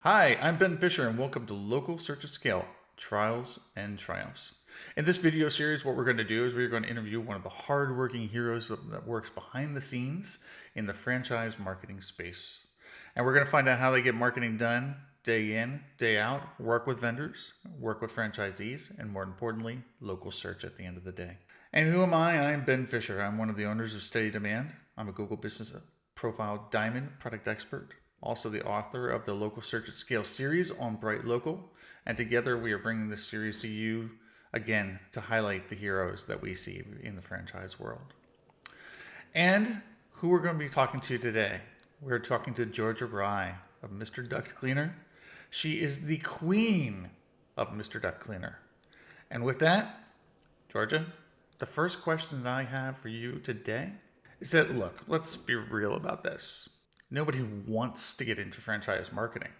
Hi, I'm Ben Fisher, and welcome to Local Search at Scale Trials and Triumphs. In this video series, what we're going to do is we're going to interview one of the hardworking heroes that works behind the scenes in the franchise marketing space. And we're going to find out how they get marketing done day in, day out, work with vendors, work with franchisees, and more importantly, local search at the end of the day. And who am I? I'm Ben Fisher. I'm one of the owners of Steady Demand. I'm a Google Business Profile Diamond product expert, also the author of the Local Search at Scale series on BrightLocal. And together we are bringing this series to you again to highlight the heroes that we see in the franchise world. And who we're going to be talking to today. We're talking to Georgia Rei of Mr Duct Cleaner. She is the queen of Mr Duct Cleaner. And with that, Georgia, the first question that I have for you today is that, look, let's be real about this. Nobody wants to get into franchise marketing.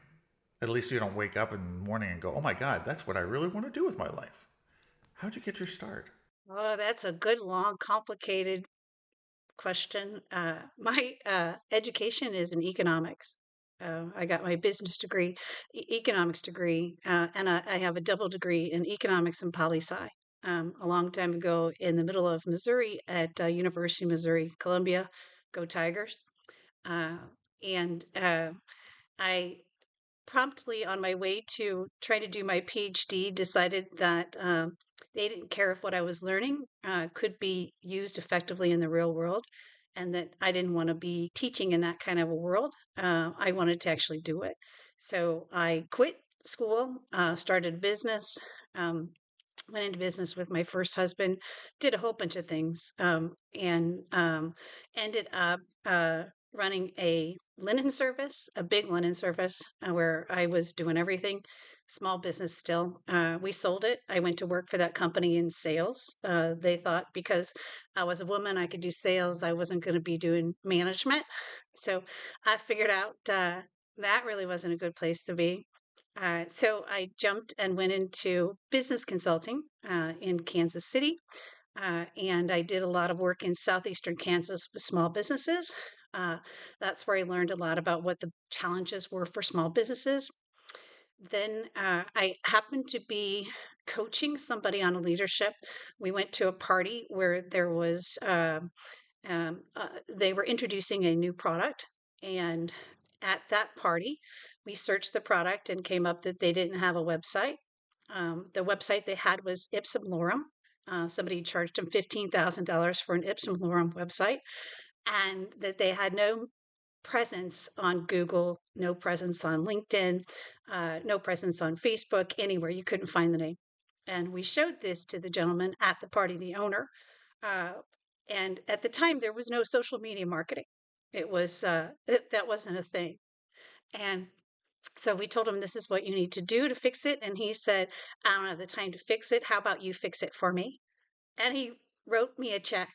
At least you don't wake up in the morning and go, oh my God, that's what I really want to do with my life. How'd you get your start? Oh, that's a good, long, complicated question. My education is in economics. I got my business degree, economics degree, and I have a double degree in economics and poli sci. A long time ago in the middle of Missouri at University of Missouri, Columbia, go Tigers. Uh, and I promptly on my way to try to do my PhD decided that they didn't care if what I was learning could be used effectively in the real world, and that I didn't want to be teaching in that kind of a world. I wanted to actually do it. So I quit school, started a business, um, went into business with my first husband, did a whole bunch of things, and ended up running a linen service, a big linen service, where I was doing everything. Small business still. We sold it. I went to work for that company in sales. They thought because I was a woman, I could do sales. I wasn't going to be doing management. So I figured out that really wasn't a good place to be. So I jumped and went into business consulting in Kansas City. And I did a lot of work in southeastern Kansas with small businesses. Uh, that's where I learned a lot about what the challenges were for small businesses. Then I happened to be coaching somebody on a leadership. We went to a party where there was, they were introducing a new product. And at that party, we searched the product and came up that they didn't have a website. The website they had was Ipsum Lorem. Somebody charged them $15,000 for an Ipsum Lorem website, and that they had no presence on Google, no presence on LinkedIn, no presence on Facebook, anywhere. You couldn't find the name. And we showed this to the gentleman at the party, the owner. Uh, and at the time, there was no social media marketing. That wasn't a thing. And so we told him, this is what you need to do to fix it. And he said, I don't have the time to fix it. How about you fix it for me? And he wrote me a check.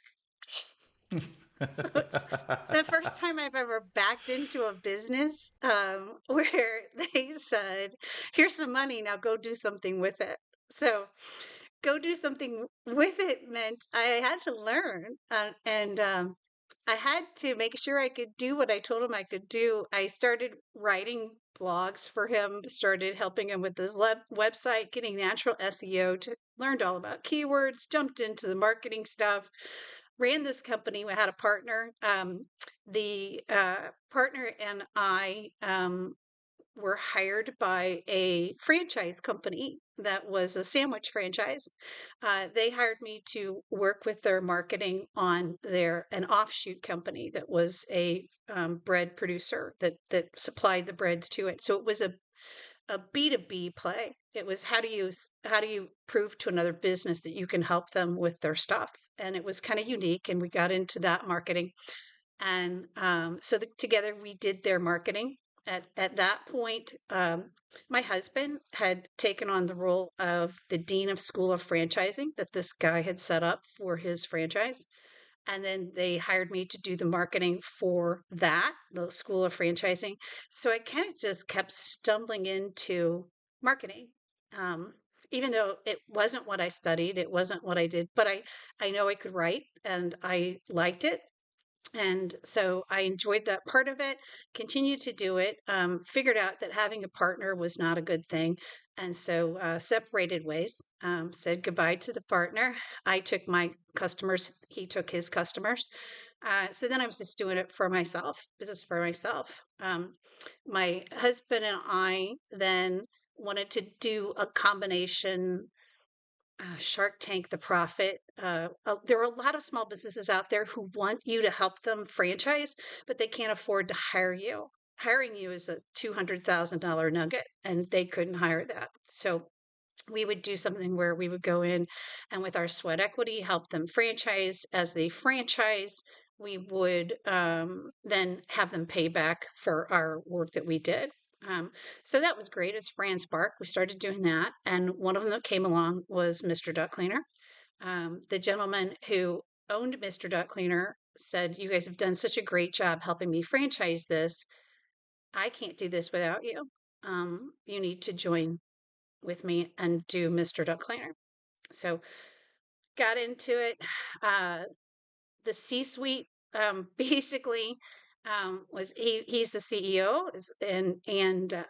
So it's the first time I've ever backed into a business where they said, here's some money, now go do something with it. So go do something with it meant I had to learn and I had to make sure I could do what I told him I could do. I started writing blogs for him, started helping him with his website, getting natural SEO to learned all about keywords, jumped into the marketing stuff, ran this company. We had a partner. The partner and I were hired by a franchise company that was a sandwich franchise. They hired me to work with their marketing on an offshoot company that was a bread producer that supplied the breads to it. So it was a B2B play. It was how do you prove to another business that you can help them with their stuff? And it was kind of unique, and we got into that marketing. And together we did their marketing. At that point, my husband had taken on the role of the dean of school of franchising that this guy had set up for his franchise. And then they hired me to do the marketing for that, the school of franchising. So I kind of just kept stumbling into marketing. Um, Even though it wasn't what I studied, it wasn't what I did, but I know I could write and I liked it. And so I enjoyed that part of it, continued to do it, figured out that having a partner was not a good thing. And so separated ways, said goodbye to the partner. I took my customers, he took his customers. So then I was just doing it for myself, business for myself. My husband and I then wanted to do a combination Shark Tank, the profit. There are a lot of small businesses out there who want you to help them franchise, but they can't afford to hire you. Hiring you is a $200,000 nugget, and they couldn't hire that. So we would do something where we would go in and with our sweat equity help them franchise. As they franchise, we would then have them pay back for our work that we did. So that was great. As Fran Spark, we started doing that, and one of them that came along was Mr. Duct Cleaner. The gentleman who owned Mr. Duct Cleaner said, "You guys have done such a great job helping me franchise this. I can't do this without you. You need to join with me and do Mr. Duct Cleaner." So got into it. Uh, the C-suite basically was he's the CEO and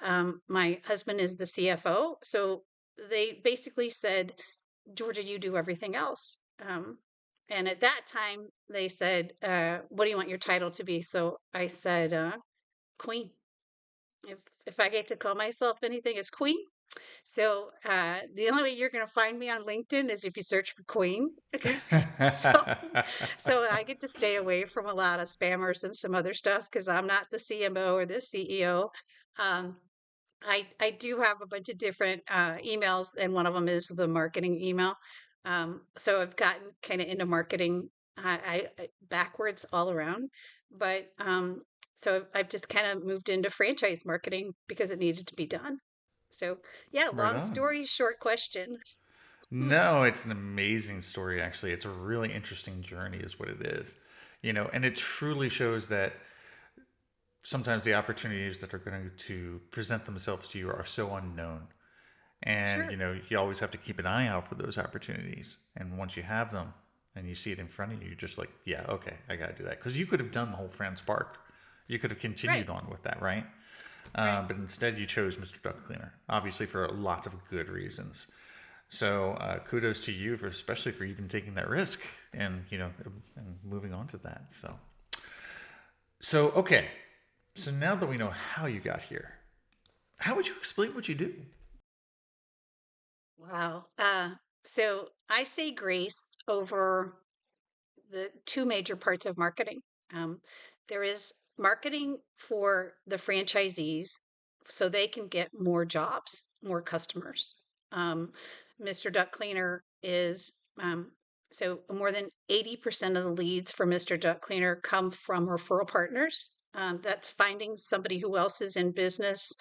my husband is the CFO. So they basically said, "Georgia, you do everything else." And at that time, they said, "What do you want your title to be?" So I said, "Queen." If I get to call myself anything, it's Queen. So the only way you're going to find me on LinkedIn is if you search for Queen. so so I get to stay away from a lot of spammers and some other stuff because I'm not the CMO or the CEO. Um, I do have a bunch of different emails, and one of them is the marketing email. So I've gotten kind of into marketing backwards all around, but so I've just kind of moved into franchise marketing because it needed to be done. So yeah, Right long on. story, short question. No, it's an amazing story, actually. It's a really interesting journey, is what it is. And it truly shows that sometimes the opportunities that are going to present themselves to you are so unknown. And, Sure. you always have to keep an eye out for those opportunities. And once you have them and you see it in front of you, you're just like, yeah, okay, I got to do that. Because you could have done the whole Friends Park. You could have Right. continued on with that, right? Right. But instead, you chose Mr. Duck Cleaner, obviously for lots of good reasons. So kudos to you, for especially for even taking that risk and and moving on to that. So okay. So now that we know how you got here, how would you explain what you do? Wow. So I say grace over the two major parts of marketing. Um, there is marketing for the franchisees so they can get more jobs, more customers. Um, Mr. Duck Cleaner is so more than 80% of the leads for Mr. Duck Cleaner come from referral partners. That's finding somebody who else is in business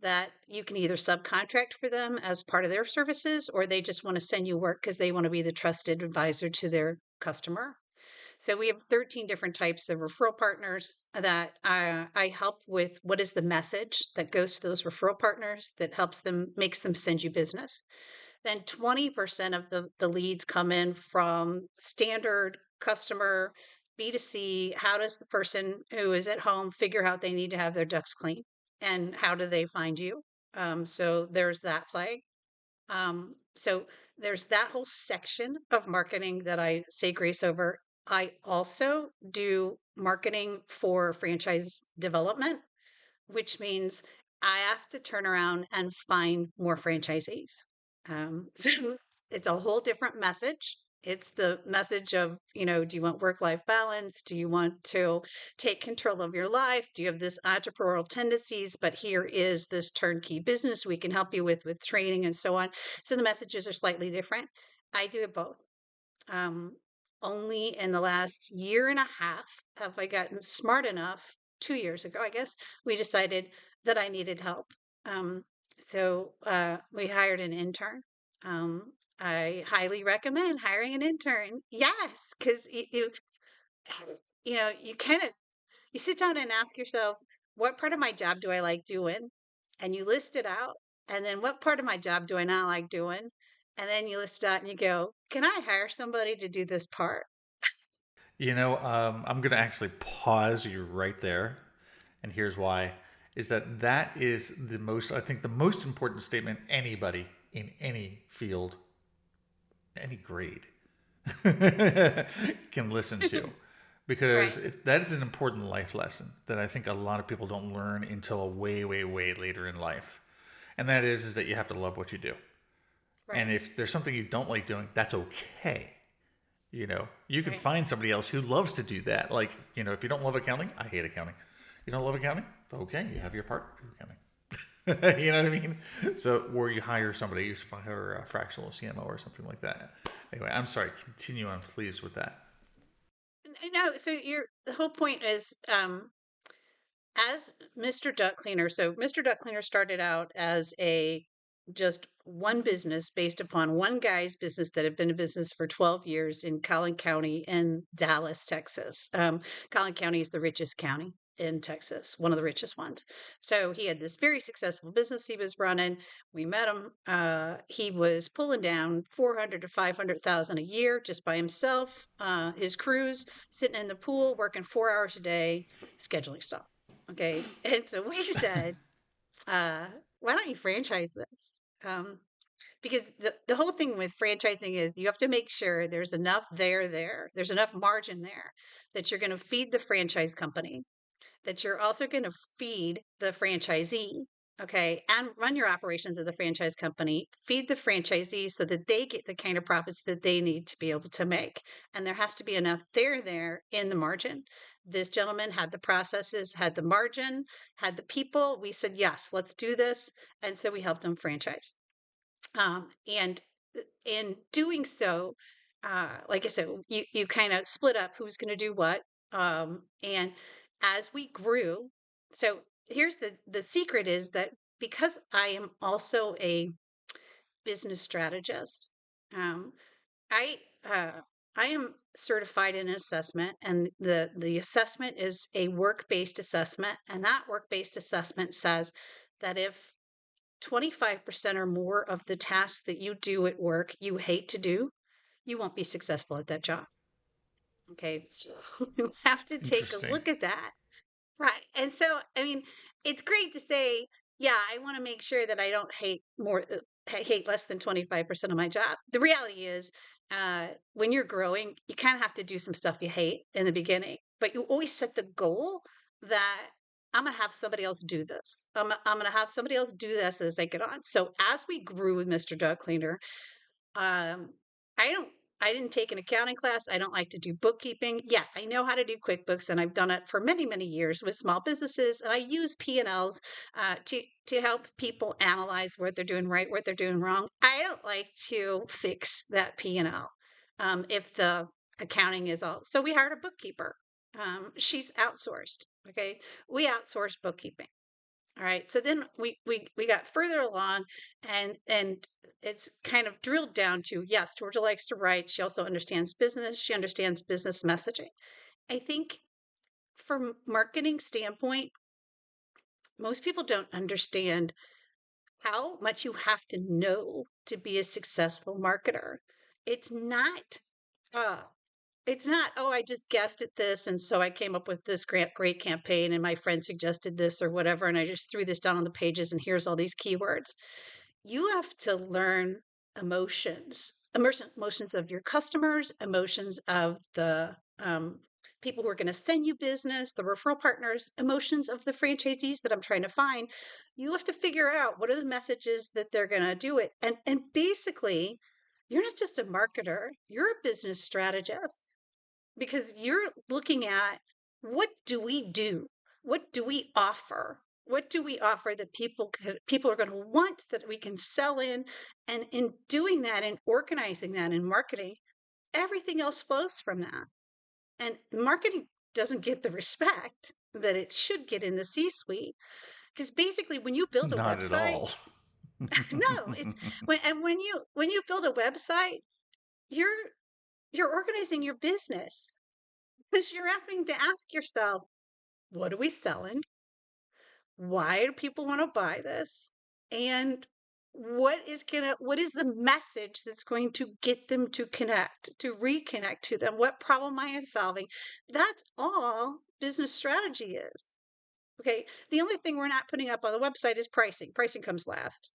that you can either subcontract for them as part of their services or they just want to send you work because they want to be the trusted advisor to their customer. So we have 13 different types of referral partners that I help with. What is the message that goes to those referral partners that helps them, makes them send you business? Then 20% of the leads come in from standard customer B2C. How does the person who is at home figure out they need to have their ducts clean? And how do they find you? So there's that flag. So there's that whole section of marketing that I say grace over. I also do marketing for franchise development, which means I have to turn around and find more franchisees. So it's a whole different message. It's the message of, do you want work-life balance? Do you want to take control of your life? Do you have this entrepreneurial tendencies? But here is this turnkey business we can help you with training and so on. So the messages are slightly different. I do it both. Um, Only in the last year and a half have I gotten smart enough, 2 years ago, I guess, we decided that I needed help. So we hired an intern. I highly recommend hiring an intern. Yes, because you kind of you sit down and ask yourself, what part of my job do I like doing? And you list it out. And then what part of my job do I not like doing? And then you list it out and you go, can I hire somebody to do this part? I'm going to actually pause you right there. And here's why is that is the most, I think, the most important statement anybody in any field, any grade, can listen to. Because Right, that is an important life lesson that I think a lot of people don't learn until way, way, way later in life. And that is that you have to love what you do. And right, if there's something you don't like doing, that's okay. You can right. find somebody else who loves to do that. Like, if you don't love accounting, I hate accounting. You don't love accounting? Okay, you have your partner do accounting. You know what I mean? So, or you hire somebody, you hire a fractional CMO or something like that. Anyway, I'm sorry. Continue on, please, with that. No, so the whole point is, as Mr. Duct Cleaner. So Mr. Duct Cleaner started out as a just one business based upon one guy's business that had been in business for 12 years in Collin County in Dallas, Texas. Collin County is the richest county in Texas, one of the richest ones. So he had this very successful business he was running. We met him. He was pulling down 400 to 500,000 a year just by himself. His crews sitting in the pool, working 4 hours a day, scheduling stuff. Okay. And so we said, uh, why don't you franchise this? Because the whole thing with franchising is you have to make sure there's enough there's enough margin there that you're going to feed the franchise company, that you're also going to feed the franchisee, okay, and run your operations of the franchise company, feed the franchisee so that they get the kind of profits that they need to be able to make. And there has to be enough there in the margin. This gentleman had the processes, had the margin, had the people. We said, yes, let's do this. And so we helped him franchise. And in doing so, like I said, you kind of split up who's going to do what. And as we grew, so here's the secret is that because I am also a business strategist, um, I I am certified in assessment, and the assessment is a work-based assessment, and that work-based assessment says that if 25% or more of the tasks that you do at work you hate to do, you won't be successful at that job. Okay. So you have to take a Interesting. look at that. Right. And so, I mean, it's great to say, yeah, I want to make sure that I don't hate hate less than 25% of my job. The reality is, when you're growing, you kind of have to do some stuff you hate in the beginning, but you always set the goal that I'm going to have somebody else do this. I'm going to have somebody else do this as I get on. So as we grew with Mr. Dog Cleaner, um, I don't I didn't take an accounting class. I don't like to do bookkeeping. Yes, I know how to do QuickBooks, and I've done it for many, many years with small businesses. And I use P&Ls to help people analyze what they're doing right, what they're doing wrong. I don't like to fix that P&L if the accounting is all. So we hired a bookkeeper. She's outsourced. Okay, we outsource bookkeeping. All right. So then we got further along, and it's kind of drilled down to, yes, Georgia likes to write. She also understands business. She understands business messaging. I think from marketing standpoint, most people don't understand how much you have to know to be a successful marketer. It's not uh it's not, oh, I just guessed at this and so I came up with this great campaign and my friend suggested this or whatever and I just threw this down on the pages and here's all these keywords. You have to learn emotions of your customers, emotions of the people who are going to send you business, the referral partners, emotions of the franchisees that I'm trying to find. You have to figure out what are the messages that they're going to do it. And basically, you're not just a marketer, you're a business strategist because you're looking at what do we do? What do we offer? What do we offer that people are going to want that we can sell in? And in doing that and organizing that in marketing, everything else flows from that. And marketing doesn't get the respect that it should get in the C-suite because basically when you build a Not at website, all. no, it's when you build a website, you're you're organizing your business because you're having to ask yourself, what are we selling? Why do people want to buy this? And what is the message that's going to get them to connect, to reconnect to them? What problem I am solving? That's all business strategy is. Okay. The only thing we're not putting up on the website is pricing. Pricing comes last,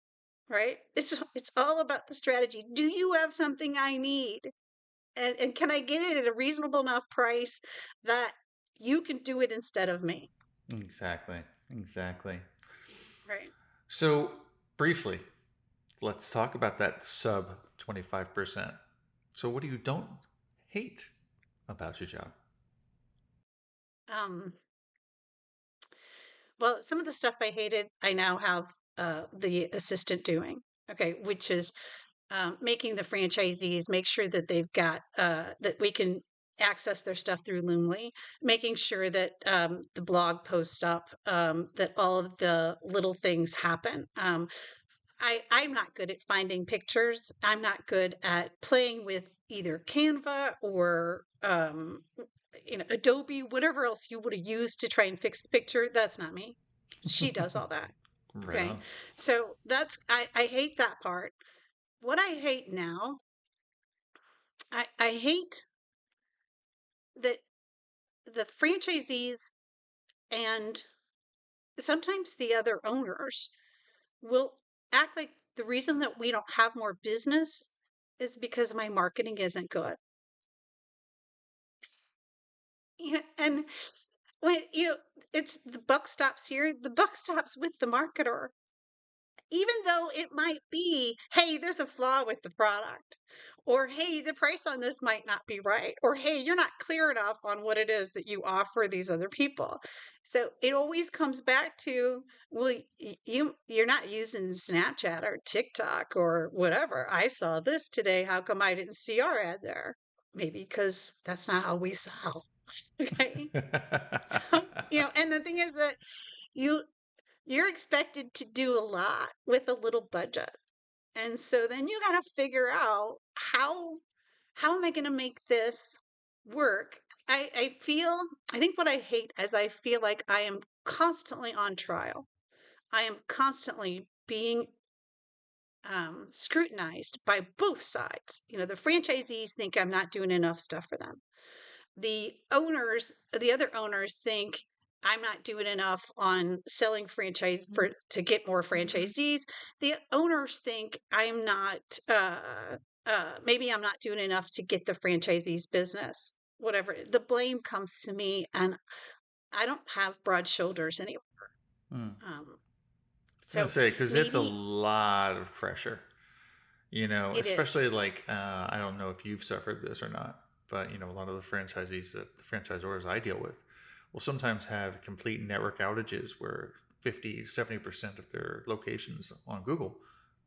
right? It's all about the strategy. Do you have something I need? And can I get it at a reasonable enough price that you can do it instead of me? Exactly. Exactly. Right. So, briefly, let's talk about that sub 25%. So, what do you don't hate about your job? Um, well, some of the stuff I hated, I now have the assistant doing. Okay, which is making the franchisees make sure that they've got that we can access their stuff through Loomly, making sure that the blog posts up, that all of the little things happen. I'm not good at finding pictures. I'm not good at playing with either Canva or Adobe, whatever else you would have used to try and fix the picture. That's not me. She does all that. Right Okay. on. So I hate that part. What I hate now, I hate that the franchisees and sometimes the other owners will act like the reason that we don't have more business is because my marketing isn't good. Yeah, and when it's the buck stops here, the buck stops with the marketer. Even though it might be, hey, there's a flaw with the product, or hey, the price on this might not be right, or hey, you're not clear enough on what it is that you offer these other people. So it always comes back to, well, you're not using Snapchat or TikTok or whatever. I saw this today. How come I didn't see our ad there? Maybe because that's not how we sell. Okay. So, and the thing is that you you're expected to do a lot with a little budget. And so then you got to figure out how am I going to make this work? I think what I hate is I feel like I am constantly on trial. I am constantly being scrutinized by both sides. The franchisees think I'm not doing enough stuff for them. The other owners think I'm not doing enough on selling franchise to get more franchisees. The owners think I'm not, maybe I'm not doing enough to get the franchisees business. Whatever. The blame comes to me, and I don't have broad shoulders anymore. Hmm. Um, I was gonna so say because it's a maybe lot of pressure, it is. especially like I don't know if you've suffered this or not, but a lot of the franchisees that the franchisors I deal with will sometimes have complete network outages where 50 to 70% of their locations on Google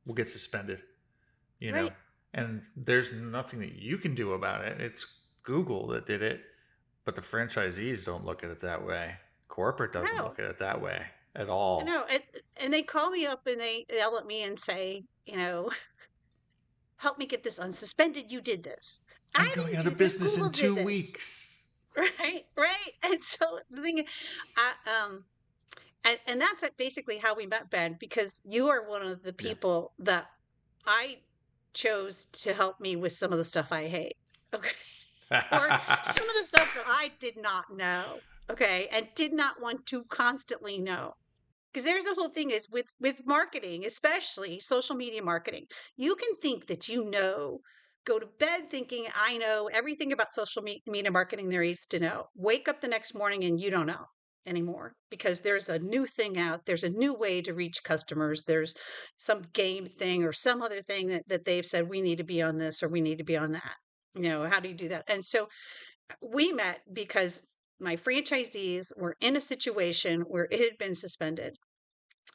will get suspended, you know, Right. and there's nothing that you can do about it. It's Google that did it, but the franchisees don't look at it that way. Corporate doesn't No. look at it that way at all. No. And they call me up and they yell at me and say, help me get this unsuspended. You did this. I'm I going didn't out do of this. business Google in did two this. weeks. Right, right. And so the thing, I and that's basically how we met, Ben, because you are one of the Yeah. people that I chose to help me with some of the stuff I hate. Okay. Or some of the stuff that I did not know. Okay. And did not want to constantly know. Because there's the whole thing is with marketing, especially social media marketing, you can think that go to bed thinking I know everything about social media marketing there is to know. Wake up the next morning and you don't know anymore because there's a new thing out. There's a new way to reach customers. There's some game thing or some other thing that they've said we need to be on this or we need to be on that. How do you do that? And so we met because my franchisees were in a situation where it had been suspended.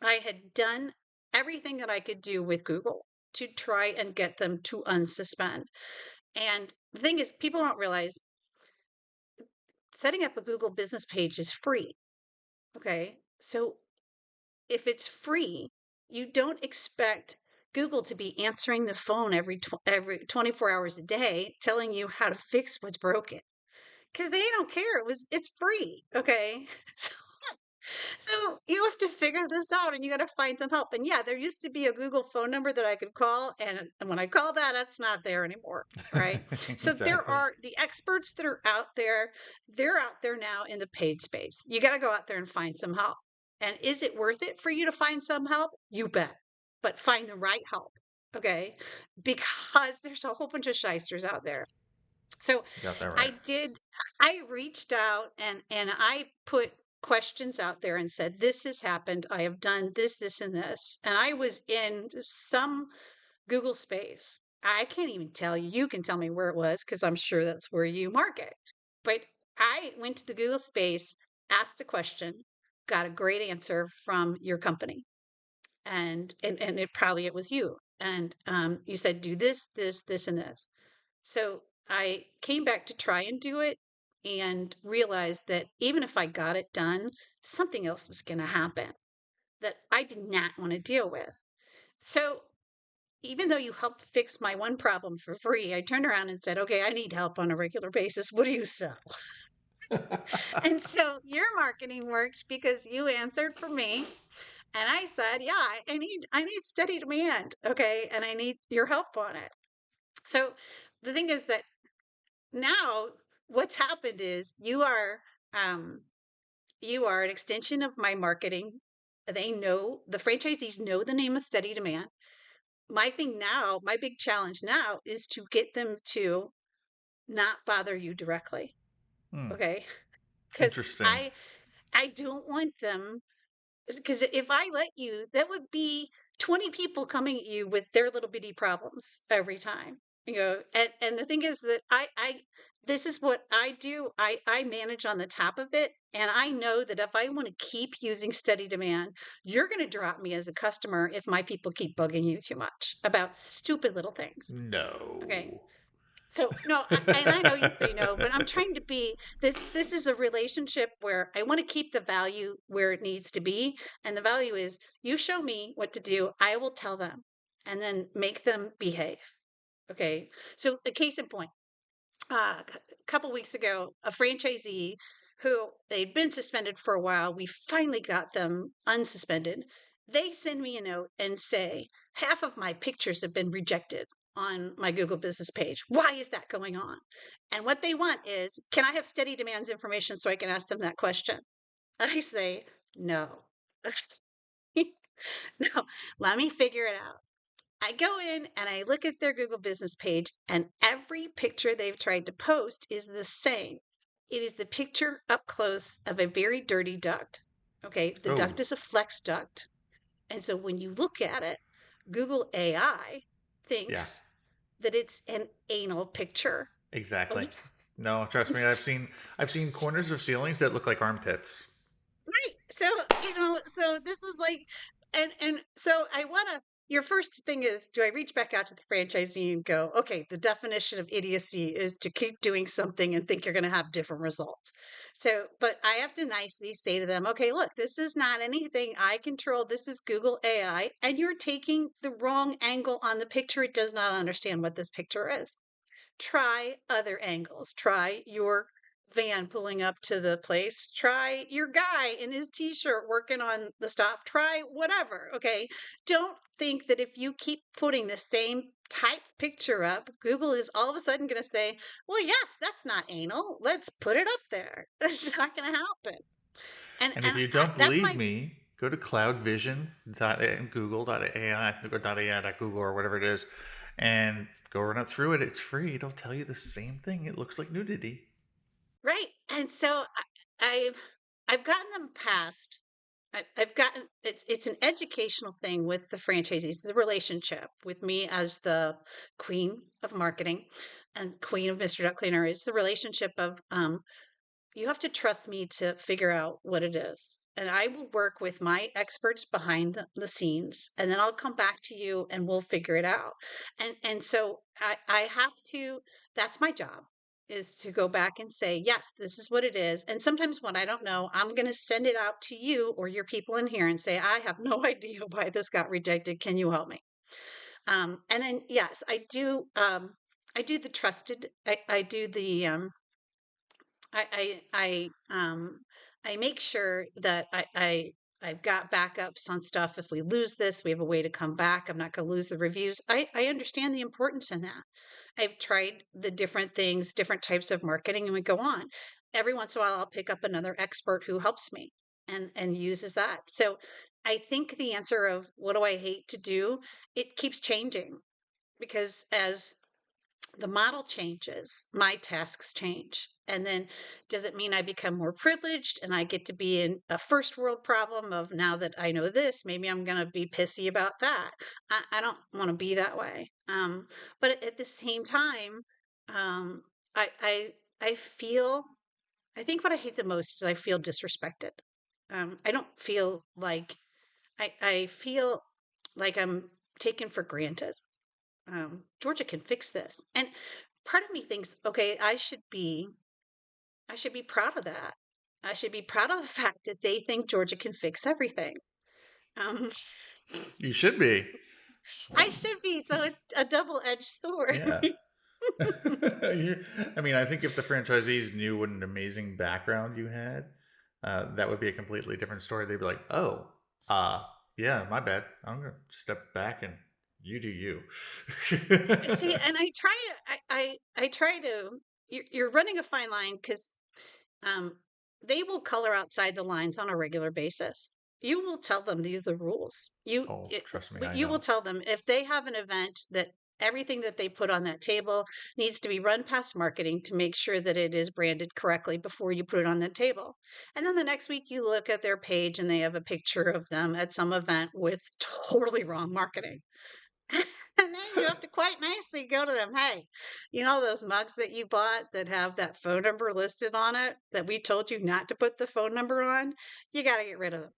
I had done everything that I could do with Google to try and get them to unsuspend. And the thing is, people don't realize setting up a Google business page is free. Okay. So if it's free, you don't expect Google to be answering the phone every 24 hours a day telling you how to fix what's broken because they don't care. It's free. Okay. So So you have to figure this out and you got to find some help. And yeah, there used to be a Google phone number that I could call. And when I call that, that's not there anymore. Right. So there Exactly. are the experts that are out there. They're out there now in the paid space. You got to go out there and find some help. And is it worth it for you to find some help? You bet. But find the right help. Okay. Because there's a whole bunch of shysters out there. So You got that right. I did, I reached out and I put questions out there and said, this has happened. I have done this, this, and this. And I was in some Google space. I can't even tell you. You can tell me where it was because I'm sure that's where you market. But I went to the Google space, asked a question, got a great answer from your company. And it was you. And you said, do this, this, this, and this. So I came back to try and do it and realized that even if I got it done, something else was going to happen that I did not want to deal with. So even though you helped fix my one problem for free, I turned around and said, okay, I need help on a regular basis. What do you sell? And so your marketing works because you answered for me. And I said, yeah, I need steady demand. Okay. And I need your help on it. So the thing is that now what's happened is um you are an extension of my marketing. They know, the franchisees know the name of steady demand. My thing now, my big challenge now is to get them to not bother you directly. Hmm. Okay, because Interesting. I don't want them, because if I let you, that would be 20 people coming at you with their little bitty problems every time. And the thing is that I this is what I do. I manage on the top of it. And I know that if I want to keep using steady demand, you're going to drop me as a customer if my people keep bugging you too much about stupid little things. Okay. No. So no, and I know you say no, but I'm trying to be this. This is a relationship where I want to keep the value where it needs to be, and the value is you show me what to do, I will tell them, and then make them behave. Okay. So a case in point, a couple weeks ago, a franchisee who they'd been suspended for a while, we finally got them unsuspended. They send me a note and say, half of my pictures have been rejected on my Google business page. Why is that going on? And what they want is, can I have steady demands information so I can ask them that question? I say, no. No, let me figure it out. I go in and I look at their Google business page, and every picture they've tried to post is the same. It is the picture up close of a very dirty duct. Okay, the Oh, duct is a flex duct. And so when you look at it, Google AI yeah, thinks that it's an anal picture. exactly. Like, No, trust me, I've seen corners of ceilings that look like armpits. right. So, so this is like, and so I want to, your first thing is, do I reach back out to the franchisee and go, okay, the definition of idiocy is to keep doing something and think you're going to have different results. So, but I have to nicely say to them, okay, look, this is not anything I control. This is Google AI, and you're taking the wrong angle on the picture. It does not understand what this picture is. Try other angles. Try your van pulling up to the place. Try your guy in his t-shirt working on the stuff. Try whatever. Okay. Don't think that if you keep putting the same type picture up, Google is all of a sudden going to say, well, yes, that's not anal. Let's put it up there. That's not going to happen. And if you don't That's believe my me, go to cloudvision.google.ai or .ai.google or whatever it is, and go run it through it. It's free. It'll tell you the same thing. It looks like nudity. right. And so I've I've gotten them past. I've gotten, it's an educational thing with the franchisees. It's a relationship with me as the queen of marketing and queen of Mr. Duct Cleaner. It's the relationship of you have to trust me to figure out what it is. And I will work with my experts behind the scenes, and then I'll come back to you and we'll figure it out. And so I have to, that's my job, is to go back and say, yes, this is what it is. And sometimes when I don't know, I'm going to send it out to you or your people in here and say, I have no idea why this got rejected. Can you help me? And then, yes, I do the trusted, I do the, I I make sure that I've got backups on stuff. If we lose this, we have a way to come back. I'm not going to lose the reviews. I understand the importance in that. I've tried the different things, different types of marketing, and we go on. Every once in a while, I'll pick up another expert who helps me and uses that. So I think the answer of what do I hate to do, it keeps changing because as the model changes, my tasks change. And then does it mean I become more privileged and I get to be in a first world problem of now that I know this, maybe I'm going to be pissy about that. I don't want to be that way. But at the same time, um, I, I, I feel, I think what I hate the most is I feel disrespected. I don't feel like, I feel like I'm taken for granted. Georgia can fix this. And part of me thinks, okay, I should be proud of that. I should be proud of the fact that they think Georgia can fix everything. Um, You should be. I should be, so it's a double-edged sword. Yeah. I mean, I think if the franchisees knew what an amazing background you had, that would be a completely different story. They'd be like, "Oh, uh, yeah, my bad. I'm gonna step back and you do you." See, and I try to. You're running a fine line because Um, they will color outside the lines on a regular basis. You will tell them these are the rules. Oh, trust me, But I you will know. tell them if they have an event that everything that they put on that table needs to be run past marketing to make sure that it is branded correctly before you put it on the table. And then the next week you look at their page and they have a picture of them at some event with totally wrong marketing. And then you have to quite nicely go to them. Hey, you know those mugs that you bought that have that phone number listed on it that we told you not to put the phone number on? You got to get rid of them.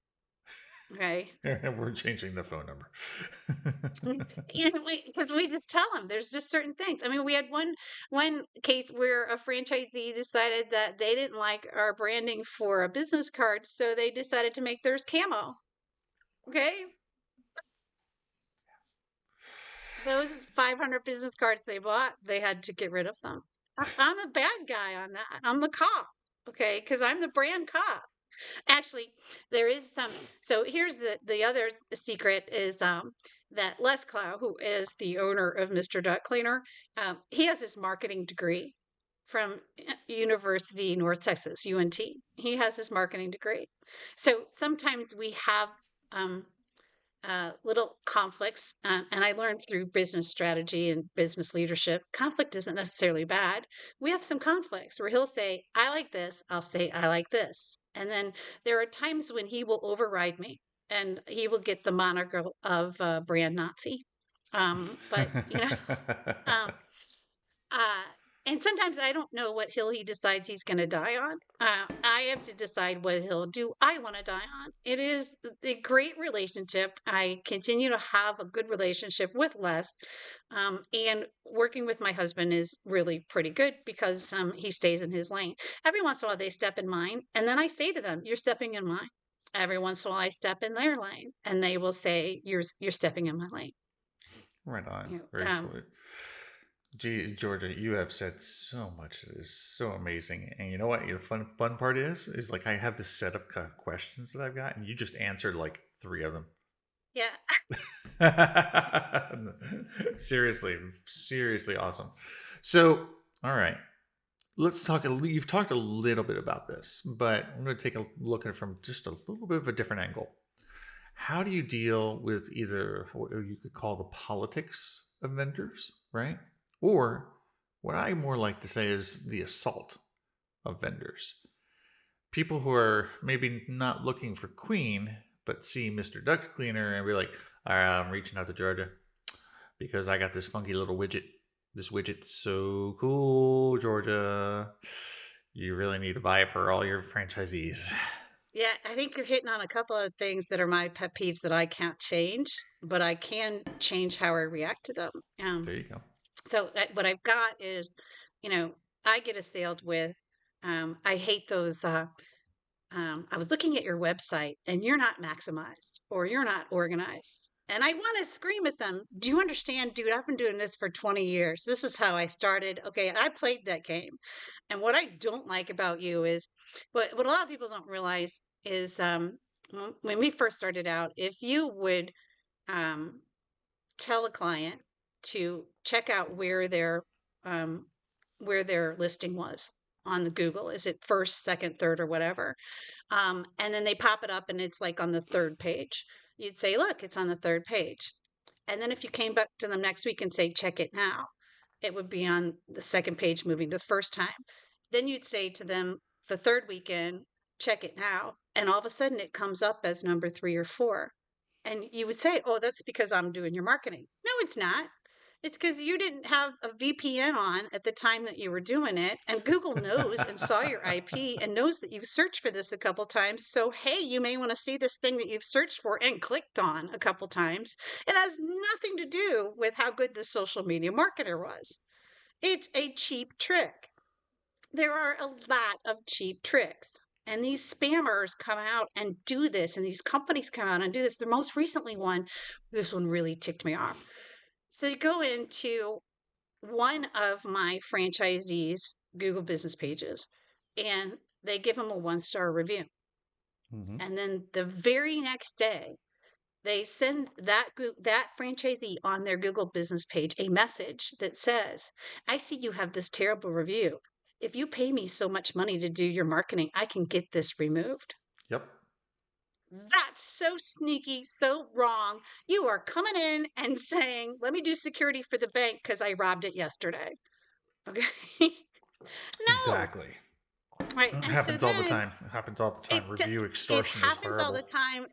Okay. We're changing the phone number. You know, because we just tell them there's just certain things. I mean, we had one case where a franchisee decided that they didn't like our branding for a business card, so they decided to make theirs camo. Okay, those 500 business cards they bought, they had to get rid of them. I'm the bad guy on that. I'm the cop. Okay, because I'm the brand cop. Actually, there is some. So here's the other secret is that Les Clow, who is the owner of Mr. Duct Cleaner, he has his marketing degree from University North Texas UNT. He has his marketing degree. So sometimes we have um, little conflicts. And I learned through business strategy and business leadership, conflict isn't necessarily bad. We have some conflicts where he'll say, I like this. I'll say, I like this. And then there are times when he will override me and he will get the moniker of brand Nazi. But, you know, um, uh, and sometimes I don't know what hill he decides he's going to die on. I have to decide what hill do I want to die on. It is a great relationship. I continue to have a good relationship with Les, and working with my husband is really pretty good because he stays in his lane. Every once in a while, they step in mine, and then I say to them, "You're stepping in mine." Every once in a while, I step in their lane, and they will say, "You're stepping in my lane." Right on. You Very cool. Gee, Georgia, you have said so much that is so amazing. And you know what? The fun part is like I have this set of questions that I've got, and you just answered like three of them. yeah. Seriously awesome. So, all right, let's talk. You've talked a little bit about this, but I'm going to take a look at it from just a little bit of a different angle. How do you deal with either what you could call the politics of vendors, right? Or what I more like to say is the assault of vendors. People who are maybe not looking for Queen, but see Mr. Duct Cleaner and be like, all right, I'm reaching out to Georgia because I got this funky little widget. This widget's so cool, Georgia. You really need to buy it for all your franchisees. Yeah, I think you're hitting on a couple of things that are my pet peeves that I can't change, but I can change how I react to them. There you go. So what I've got is, you know, I get assailed with, I hate those. I was looking at your website and you're not maximized or you're not organized. And I want to scream at them. Do you understand, dude? I've been doing this for 20 years. This is how I started. Okay, I played that game. And what I don't like about you is what a lot of people don't realize is when we first started out, if you would um, tell a client to check out um, where their listing was on the Google, is it first, second, third, or whatever? And then they pop it up and it's like on the third page. You'd say, look, it's on the third page. And then if you came back to them next week and say, check it now, it would be on the second page moving to the first time. Then you'd say to them the third weekend, check it now. And all of a sudden it comes up as number 3 or 4. And you would say, oh, that's because I'm doing your marketing. No, it's not. It's because you didn't have a VPN on at the time that you were doing it. And Google knows and saw your IP and knows that you've searched for this a couple times. So, hey, you may want to see this thing that you've searched for and clicked on a couple times. It has nothing to do with how good the social media marketer was. It's a cheap trick. There are a lot of cheap tricks. And these spammers come out and do this, and these companies come out and do this. The most recently one, this one really ticked me off. So you go into one of my franchisees' Google business pages and they give them a 1-star review. Hmm. And then the very next day, they send that franchisee on their Google business page a message that says, I see you have this terrible review. If you pay me so much money to do your marketing, I can get this removed. Yep. That's so sneaky, so wrong. You are coming in and saying, let me do security for the bank because I robbed it yesterday. Okay. No. Exactly. Right. It And so happens all the then time. It happens all the it time. Review it extortion is happens all the horrible.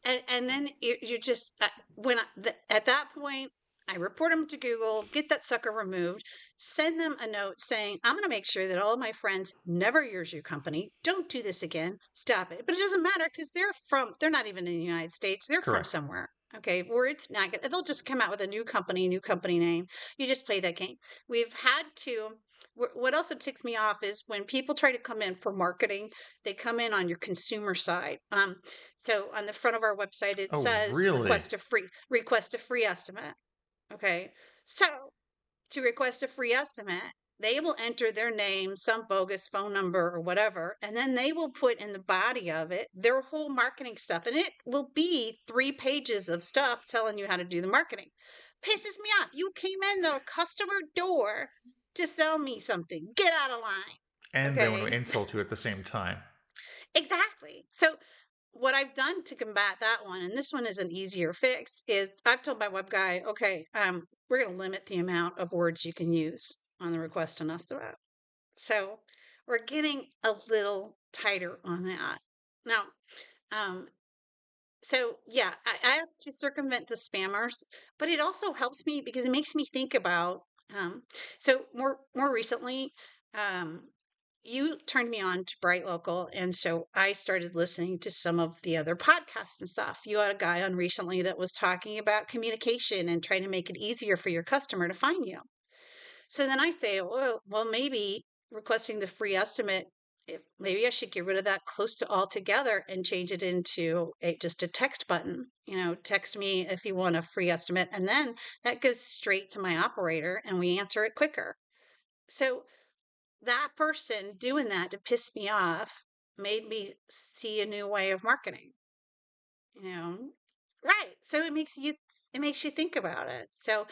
time. And then you just at that point I report them to Google, get that sucker removed, send them a note saying, I'm going to make sure that all of my friends never use your company. Don't do this again. Stop it. But it doesn't matter because they're not even in the United States. They're from Correct. somewhere. Okay. Where it's not good. They'll just come out with a new company name. You just play that game. We've had to. What also ticks me off is when people try to come in for marketing, they come in on your consumer side. So on the front of our website, it Oh, says really? request a free estimate. Okay. So to request a free estimate, they will enter their name, some bogus phone number or whatever, and then they will put in the body of it their whole marketing stuff. And it will be 3 pages of stuff telling you how to do the marketing. Pisses me off. You came in the customer door to sell me something. Get out of line. And they want to Okay. insult you at the same time. Exactly. So what I've done to combat that one, and this one is an easier fix, is I've told my web guy, okay, we're going to limit the amount of words you can use on the request and estimate. So we're getting a little tighter on that. Now, um, so yeah, I have to circumvent the spammers, but it also helps me because it makes me think about. So more recently, um, you turned me on to BrightLocal, and so I started listening to some of the other podcasts and stuff. You had a guy on recently that was talking about communication and trying to make it easier for your customer to find you. So then I say, well, maybe requesting the free estimate, if maybe I should get rid of that close to altogether and change it into just a text button. Text me if you want a free estimate, and then that goes straight to my operator, and we answer it quicker. So that person doing that to piss me off made me see a new way of marketing. You know, right? So it makes you think about it. So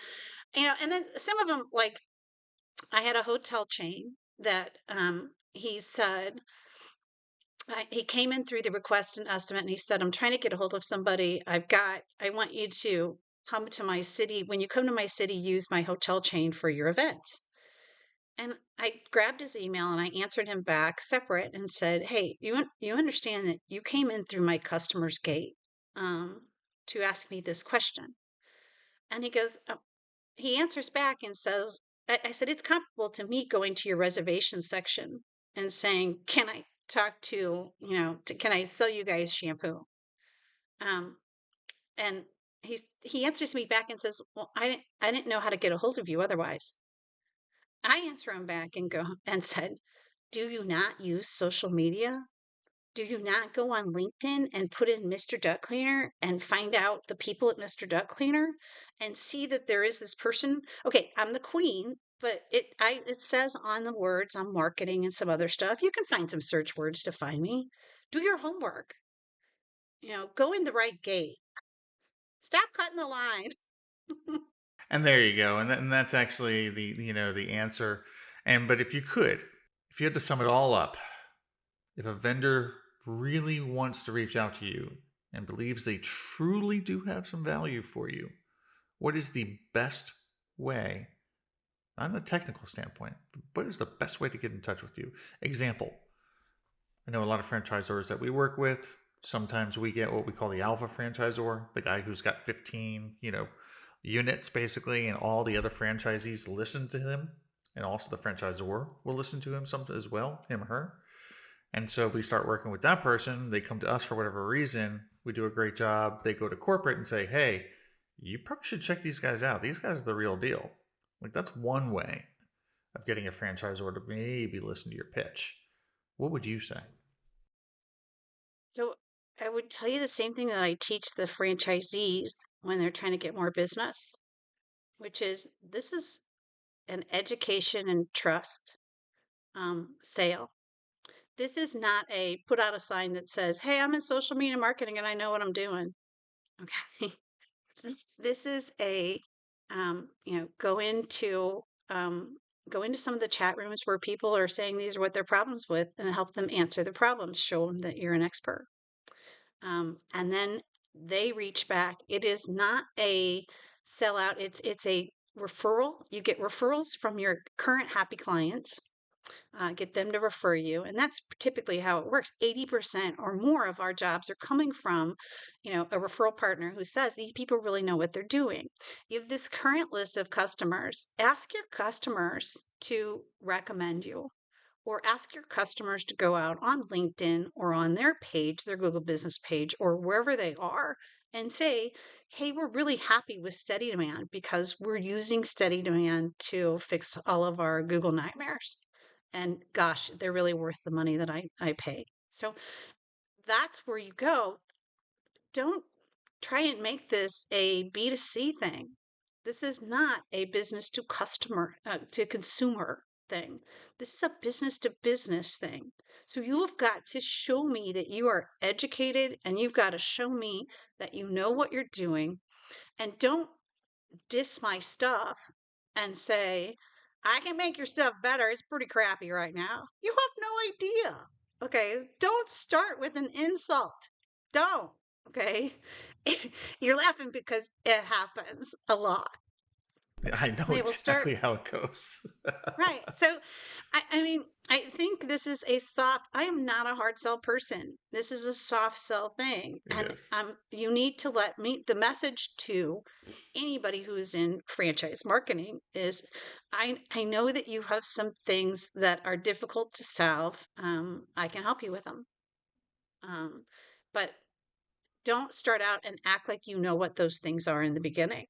and then some of them like I had a hotel chain that he said he came in through the request and estimate and he said, I'm trying to get a hold of somebody. I want you to come to my city. When you come to my city, use my hotel chain for your events. And I grabbed his email and I answered him back separate and said, hey, you understand that you came in through my customer's gate to ask me this question. And he answers back and says, I said, it's comparable to me going to your reservation section and saying, can I talk can I sell you guys shampoo? Um, and he answers me back and says, well, I didn't know how to get a hold of you otherwise. I answer him back and said, do you not use social media? Do you not go on LinkedIn and put in Mr. Duct Cleaner and find out the people at Mr. Duct Cleaner and see that there is this person? Okay, I'm the queen, but it says on the words on marketing and some other stuff. You can find some search words to find me. Do your homework. Go in the right gate. Stop cutting the line. And there you go. And that's actually the answer. And but if you could, if you had to sum it all up, if a vendor really wants to reach out to you and believes they truly do have some value for you, what is the best way, not in a technical standpoint, but what is the best way to get in touch with you? Example, I know a lot of franchisors that we work with. Sometimes we get what we call the alpha franchisor, the guy who's got 15, units basically, and all the other franchisees listen to him. And also the franchisor will listen to him some as well, him or her. And so we start working with that person. They come to us for whatever reason. We do a great job. They go to corporate and say, hey, you probably should check these guys out. These guys are the real deal. Like, that's one way of getting a franchisor to maybe listen to your pitch. What would you say? So I would tell you the same thing that I teach the franchisees when they're trying to get more business, which is this is an education and trust sale. This is not a put out a sign that says, "Hey, I'm in social media marketing and I know what I'm doing." Okay. This is a go into some of the chat rooms where people are saying these are what their problems with and help them answer the problems, show them that you're an expert. And then they reach back. It is not a sellout. It's a referral. You get referrals from your current happy clients, get them to refer you. And that's typically how it works. 80% or more of our jobs are coming from, a referral partner who says these people really know what they're doing. You have this current list of customers. Ask your customers to recommend you. Or ask your customers to go out on LinkedIn or on their page, their Google business page, or wherever they are, and say, hey, we're really happy with Steady Demand because we're using Steady Demand to fix all of our Google nightmares. And gosh, they're really worth the money that I pay. So that's where you go. Don't try and make this a B2C thing. This is not a business to customer, to consumer thing. This is a business to business thing. So you've got to show me that you are educated and you've got to show me that you know what you're doing. And don't diss my stuff and say, I can make your stuff better. It's pretty crappy right now. You have no idea. Okay. Don't start with an insult. Don't. Okay. You're laughing because it happens a lot. I know They will start. exactly how it goes. Right. So, I mean, I think this is a soft, I am not a hard sell person. This is a soft sell thing. It And is. you need to let me, the message to anybody who's in franchise marketing is I know that you have some things that are difficult to solve. I can help you with them. Um, but don't start out and act like you know what those things are in the beginning.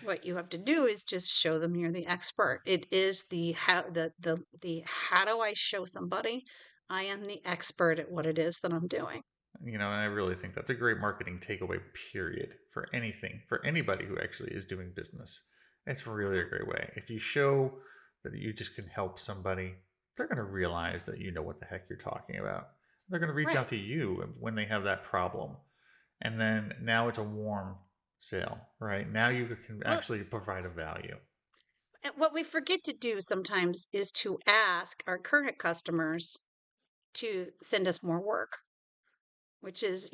What you have to do is just show them you're the expert. It is the how the how do I show somebody I am the expert at what it is that I'm doing. And I really think that's a great marketing takeaway, period, for anything, for anybody who actually is doing business. It's really Yeah. a great way. If you show that you just can help somebody, they're going to realize that you know what the heck you're talking about. They're going to reach out Right. to you when they have that problem. And then now it's a warm sale, right? Now you can Well, actually provide a value. what we forget to do sometimes is to ask our current customers to send us more work, which is,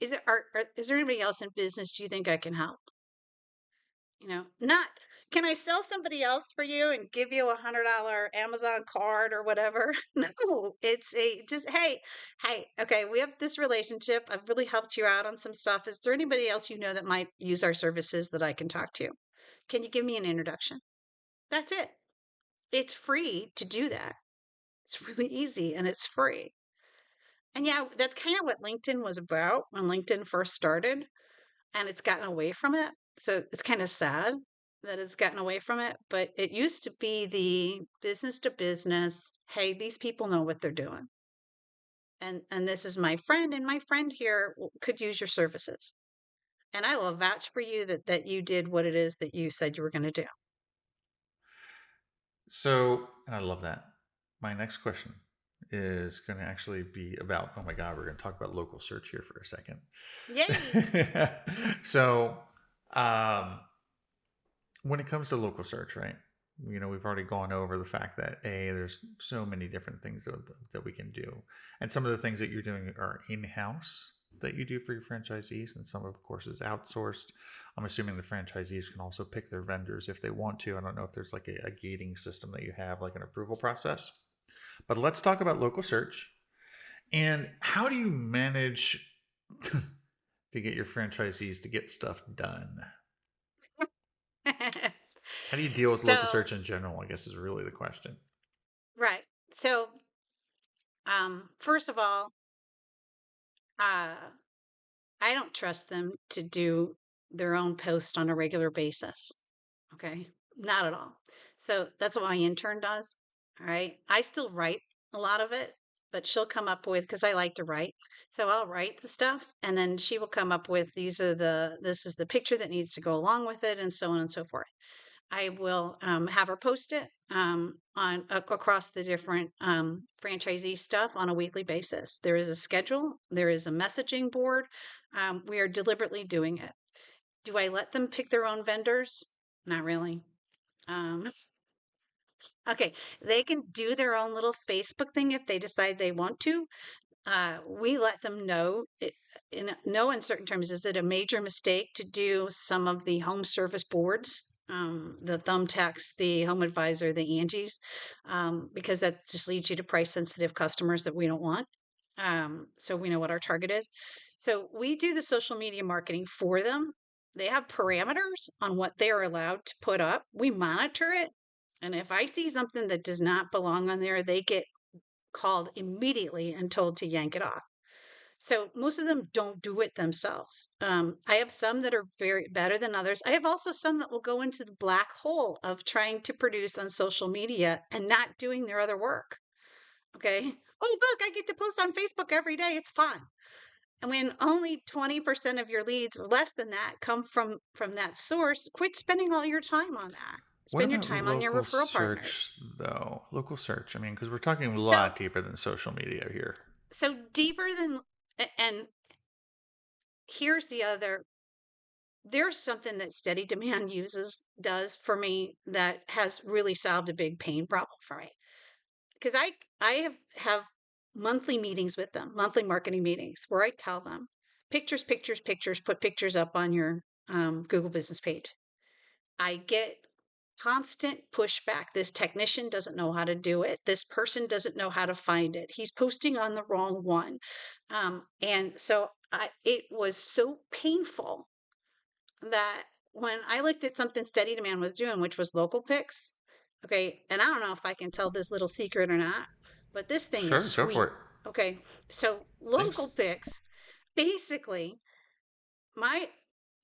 is there anybody else in business do you think I can help? Not can I sell somebody else for you and give you $100 Amazon card or whatever? No, it's a just hey, okay, we have this relationship. I've really helped you out on some stuff. Is there anybody else you know that might use our services that I can talk to? Can you give me an introduction? That's it. It's free to do that. It's really easy and it's free. And yeah, that's kind of what LinkedIn was about when LinkedIn first started. And it's gotten away from it. So it's kind of sad that it's gotten away from it, but it used to be the business to business. Hey, these people know what they're doing. and this is my friend, and my friend here could use your services. And I will vouch for you that you did what it is that you said you were going to do. So, and I love that. My next question is going to actually be about, oh my God, we're going to talk about local search here for a second. Yay! So, um, when it comes to local search, right? We've already gone over the fact that there's so many different things that we can do, and some of the things that you're doing are in-house that you do for your franchisees, and some of course is outsourced. I'm assuming the franchisees can also pick their vendors if they want to. I don't know if there's like a gating system that you have, like an approval process. But let's talk about local search and how do you manage to get your franchisees to get stuff done? How do you deal with local So, search in general, I guess is really the question. right. So, first of all, uh, I don't trust them to do their own post on a regular basis. Okay. Not at all. So that's what my intern does. All right. I still write a lot of it, but she'll come up with, because I like to write. So I'll write the stuff and then she will come up with this is the picture that needs to go along with it and so on and so forth. I will have her post it across the different franchisee stuff on a weekly basis. There is a schedule, there is a messaging board. We are deliberately doing it. Do I let them pick their own vendors? Not really. Um, okay, they can do their own little Facebook thing if they decide they want to. We let them know in no uncertain terms, is it a major mistake to do some of the home service boards, the thumbtacks, the home advisor, the Angies, because that just leads you to price sensitive customers that we don't want. So we know what our target is. So we do the social media marketing for them. They have parameters on what they are allowed to put up. We monitor it. And if I see something that does not belong on there, they get called immediately and told to yank it off. So most of them don't do it themselves. I have some that are very better than others. I have also some that will go into the black hole of trying to produce on social media and not doing their other work. Okay. Oh, look, I get to post on Facebook every day. It's fun. And when only 20% of your leads or less than that come from that source, quit spending all your time on that. What Spend your about time on your local referral partners. search, though? Local search, I mean, because we're talking a So lot deeper than social media here. so deeper than and here's the other, there's something that steady demand uses does for me that has really solved a big pain problem for me. Because I have monthly meetings with them, monthly marketing meetings where I tell them pictures, pictures, pictures, put pictures up on your Google business page. I get constant pushback. This technician doesn't know how to do it. This person doesn't know how to find it. He's posting on the wrong one. And so it was so painful that when I looked at something Steady Demand was doing, which was local picks, okay, and I don't know if I can tell this little secret or not, but this thing is Sure, go for sweet. it. Okay, so Thanks. local picks, basically, my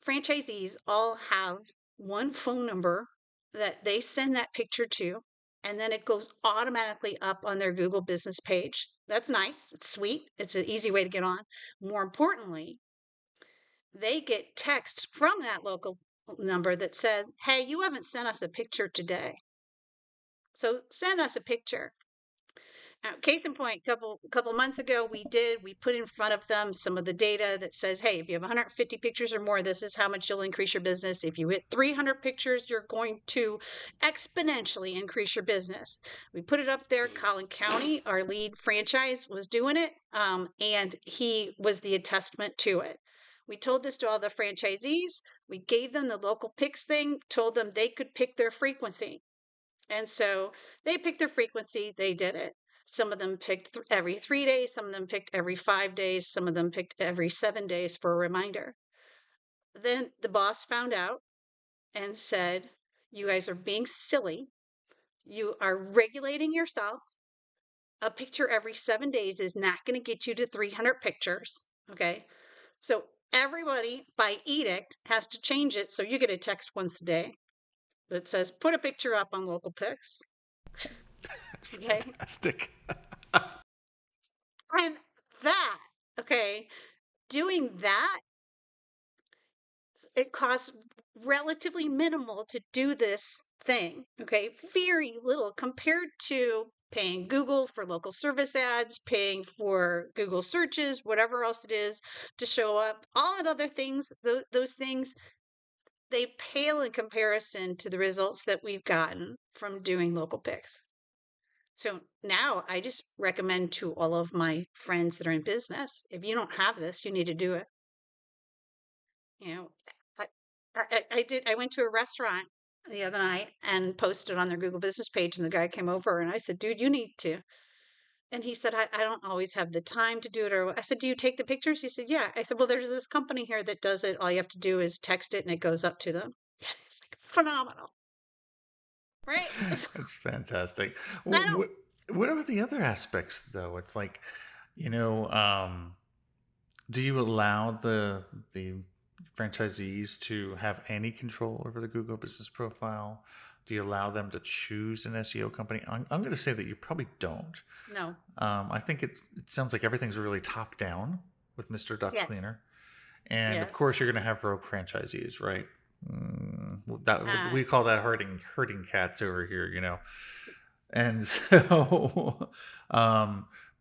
franchisees all have one phone number that they send that picture to, and then it goes automatically up on their Google business page. That's nice. It's sweet. It's an easy way to get on. More importantly, they get text from that local number that says, "Hey, you haven't sent us a picture today. So send us a picture." Now, case in point, couple months ago, we put in front of them some of the data that says, hey, if you have 150 pictures or more, this is how much you'll increase your business. If you hit 300 pictures, you're going to exponentially increase your business. We put it up there. Collin County, our lead franchise, was doing it, and he was the attestament to it. We told this to all the franchisees. We gave them the local picks thing, told them they could pick their frequency. And so they picked their frequency, they did it. Some of them picked every 3 days, some of them picked every 5 days, some of them picked every 7 days for a reminder. Then the boss found out and said, "You guys are being silly. You are regulating yourself. A picture every 7 days is not going to get you to 300 pictures." Okay. So everybody by edict has to change it. So you get a text once a day that says, put a picture up on local pics. That's Okay. fantastic. And Okay. Doing that, it costs relatively minimal to do this thing. Okay. Very little compared to paying Google for local service ads, paying for Google searches, whatever else it is to show up. All that other things, those things, they pale in comparison to the results that we've gotten from doing local picks. So now I just recommend to all of my friends that are in business, if you don't have this, you need to do it. You know, I, I went to a restaurant the other night and posted on their Google business page, and the guy came over and I said, dude, you need to. And he said, I don't always have the time to do it. Or I said, do you take the pictures? He said, yeah. I said, well, there's this company here that does it. All you have to do is text it and it goes up to them. It's like phenomenal, right? That's fantastic. I don't, What are the other aspects, though? It's like, you know, do you allow the franchisees to have any control over the Google business profile? Do you allow them to choose an SEO company? I'm going to say that you probably don't. no. I think it sounds like everything's really top down with Mr. Duct Yes. Cleaner. And of Yes. course, you're going to have rogue franchisees, right? That Uh, we call that herding cats over here, you know. And so,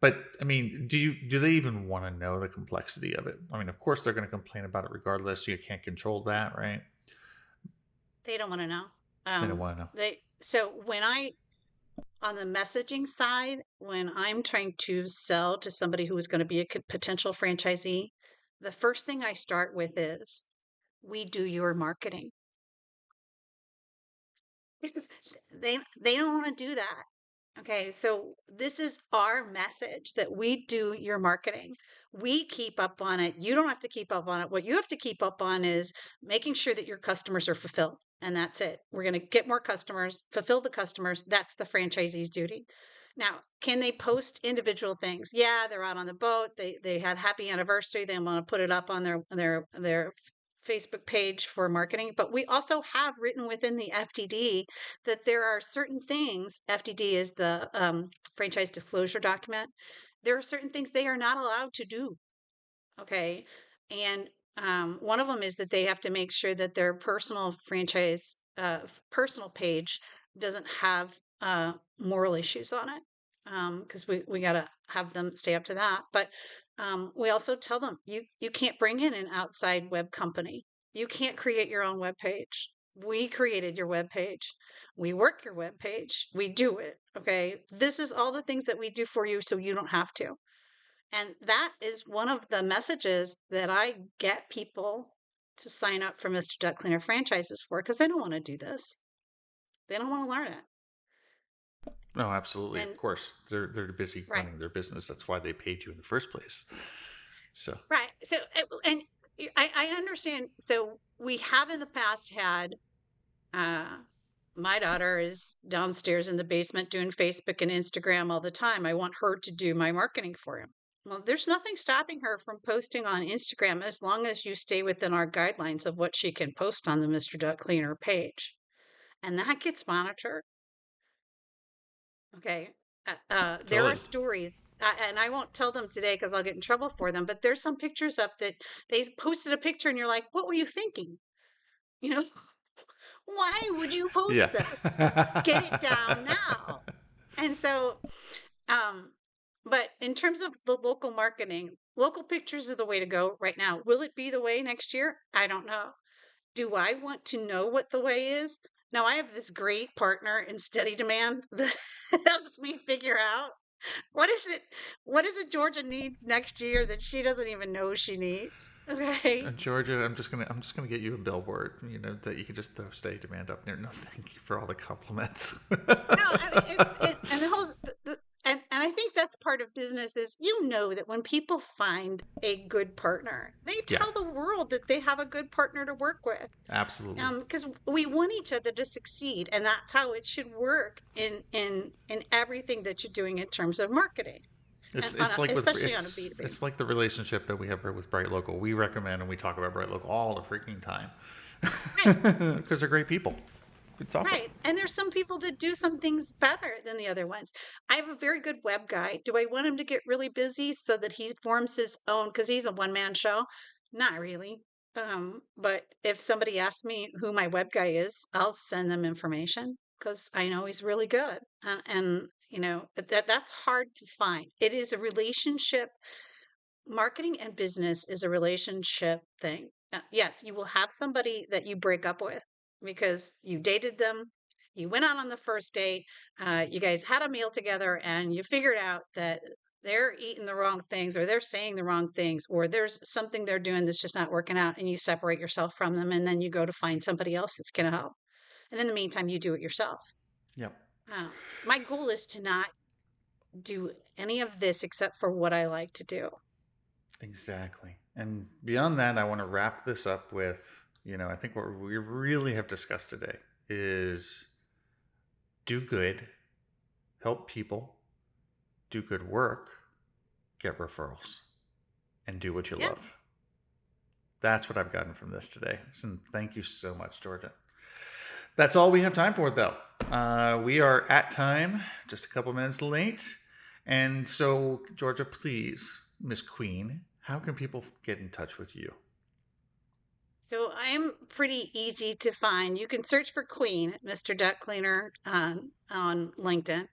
but I mean, do they even want to know the complexity of it? I mean, of course they're going to complain about it regardless. You can't control that, right? they don't want to know. They don't want to know. So when on the messaging side, when I'm trying to sell to somebody who is going to be a potential franchisee, the first thing I start with is, we do your marketing. This is- they don't want to do that. Okay, so this is our message that we do your marketing. We keep up on it. You don't have to keep up on it. What you have to keep up on is making sure that your customers are fulfilled. And that's it. We're going to get more customers, fulfill the customers. That's the franchisee's duty. Now, can they post individual things? Yeah, they're out on the boat. They had happy anniversary. They want to put it up on their Facebook page for marketing. But we also have written within the FDD that there are certain things, FDD is the franchise disclosure document. There are certain things they are not allowed to do. Okay. And one of them is that they have to make sure that their personal franchise, personal page doesn't have moral issues on it. Because we got to have them stay up to that. But we also tell them you can't bring in an outside web company. You can't create your own web page. We created your web page. We work your web page. We do it. Okay. This is all the things that we do for you so you don't have to. And that is one of the messages that I get people to sign up for Mr. Duct Cleaner franchises for, because they don't want to do this. They don't want to learn it. No, absolutely. Of And course, they're busy right, running their business. That's why they paid you in the first place. So, right. So, and I understand. So we have in the past had, uh, my daughter is downstairs in the basement doing Facebook and Instagram all the time. I want her to do my marketing for him. Well, there's nothing stopping her from posting on Instagram as long as you stay within our guidelines of what she can post on the Mr. Duct Cleaner page. And that gets monitored. Okay. There are totally. stories, and I won't tell them today because I'll get in trouble for them, but there's some pictures up that they posted a picture and you're like, what were you thinking? You know, why would you Yeah. post this? Get it down now. And so, um, but in terms of the local marketing, local pictures are the way to go right now. Will it be the way next year? I don't know. Do I want to know what the way is? Now, I have this great partner in Steady Demand that helps me figure out what is it Georgia needs next year that she doesn't even know she needs. Okay. Georgia, I'm just gonna get you a billboard, you know, that you can just throw stay demand up there. No, thank you for all the compliments. No, I mean, and the whole and I think that's part of business is, you know, that when people find a good partner, they Yeah, tell the world that they have a good partner to work with. absolutely. Because we want each other to succeed, and that's how it should work in everything that you're doing in terms of marketing, and especially on a B2B. It's like the relationship that we have with BrightLocal. We recommend and we talk about BrightLocal all the freaking time Right. because they're great people. It's awful. Right. And there's some people that do some things better than the other ones. I have a very good web guy. Do I want him to get really busy so that he forms his own, because he's a one-man show? Not really. But if somebody asks me who my web guy is, I'll send them information because I know he's really good. And that's hard to find. It is a relationship. Marketing and business is a relationship thing. Yes, you will have somebody that you break up with because you dated them, you went out on the first date, you guys had a meal together, and you figured out that they're eating the wrong things, or they're saying the wrong things, or there's something they're doing that's just not working out, and you separate yourself from them, and then you go to find somebody else that's going to help. And in the meantime, you do it yourself. Yep. My goal is to not do any of this except for what I like to do. Exactly. And beyond that, I want to wrap this up with, I think what we really have discussed today is do good, help people, do good work, get referrals, and do what you Yeah. love. That's what I've gotten from this today. And thank you so much, Georgia. That's all we have time for, though. We are at time, just a couple minutes late. And so, Georgia, please, Miss Queen, how can people get in touch with you? So I'm pretty easy to find. You can search for Queen, Mr. Duct Cleaner, on LinkedIn.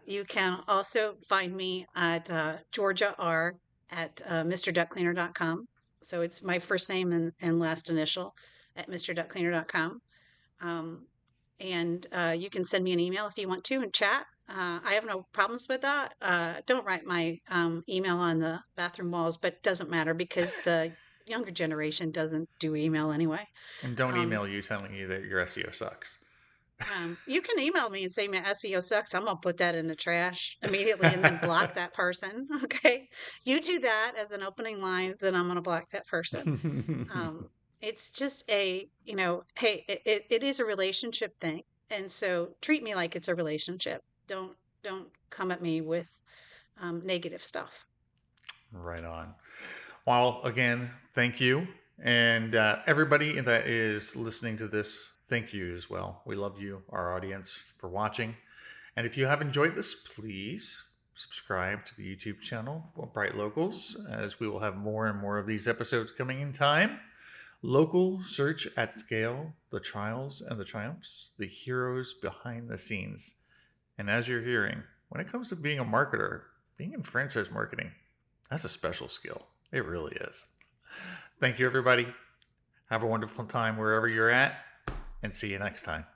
You can also find me at Georgia R at MrDuctCleaner.com. So it's my first name and last initial at MrDuctCleaner.com. Um, and you can send me an email if you want to and chat. I have no problems with that. Don't write my email on the bathroom walls, but it doesn't matter because the younger generation doesn't do email anyway. And don't Um, email you telling you that your SEO sucks. you can email me and say my SEO sucks. I'm gonna put that in the trash immediately and then block that person. Okay, you do that as an opening line, then I'm gonna block that person. Um, it's just hey, it is a relationship thing. And so treat me like it's a relationship. Don't come at me with negative stuff. Right on. Well, again, thank you. And everybody that is listening to this, thank you as well. We love you, our audience, for watching. And if you have enjoyed this, please subscribe to the YouTube channel, Bright Locals, as we will have more and more of these episodes coming in time. Local search at scale, the trials and the triumphs, the heroes behind the scenes. And as you're hearing, when it comes to being a marketer, being in franchise marketing, that's a special skill. It really is. Thank you, everybody. Have a wonderful time wherever you're at, and see you next time.